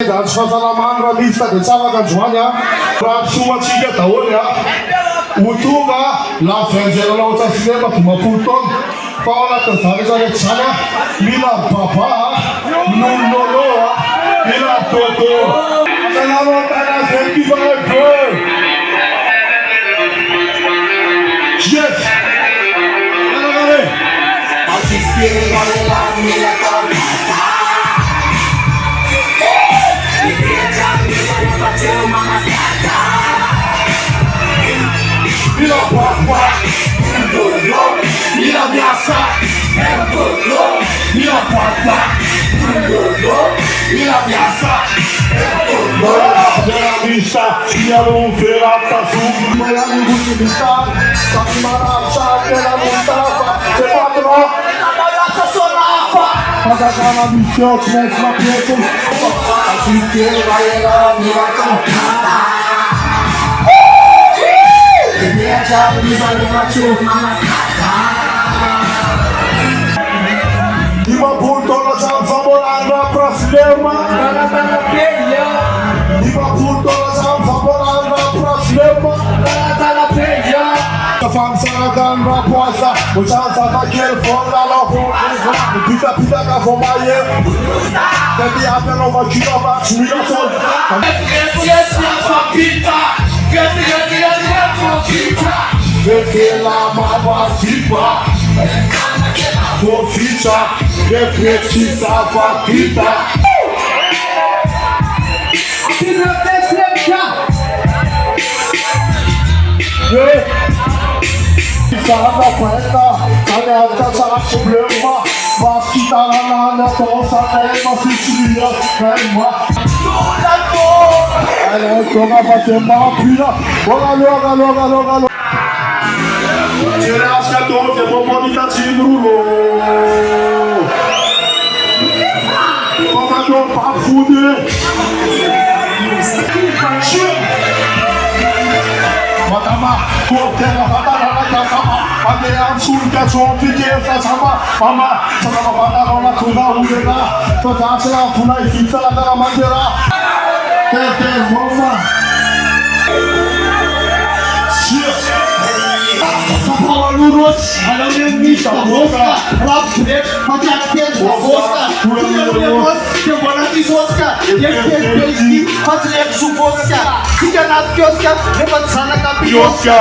Andro fahasalamana raha misy taditsavaka androany a raha somatsika daholo a ho tonga la vingt ohatsa sinema dimampolo taona fa ao anatin'izany rehetra zany a mila baba nonolo a mila dodo salama tana zay kivaeko yes anagare Mila papa, mila biasa, mila papa, mila biasa, mila bisa, mila lumfera tasu, mila lugu bisa, tapi marasa, mila mustafa, sepatro, pada kana bisa, semua pietu, asisten raya mila Liverpool tola sa favoranda pra cinema. Liverpool tola sa favoranda pra cinema. Famsaragan raposa, muchasa takel fonda lofu. Pita pita ka fomaye. Tadi apa no makira ba chumira sol. Yes, pita. Get la mama tipa, foficha, get sava kita. Sana poeta, sana acha problema, mas kita na tosa masih sulia, ma. Allez, toga batema pira, loga. Tiras 14, é bom qualitativo, Comandou pra fuder. Matama, cortela, matama, adeam surga, piqueza, sama, mama, sama patara, tuna, udela, toda puna fita la mandera. Tete, mama. Lurus, ada yang bisa boska, rapet, macam tiada boska, kemana di boska, yang tiada besi, macam yang suboska, jika nak boska, lepas sana tapi boska.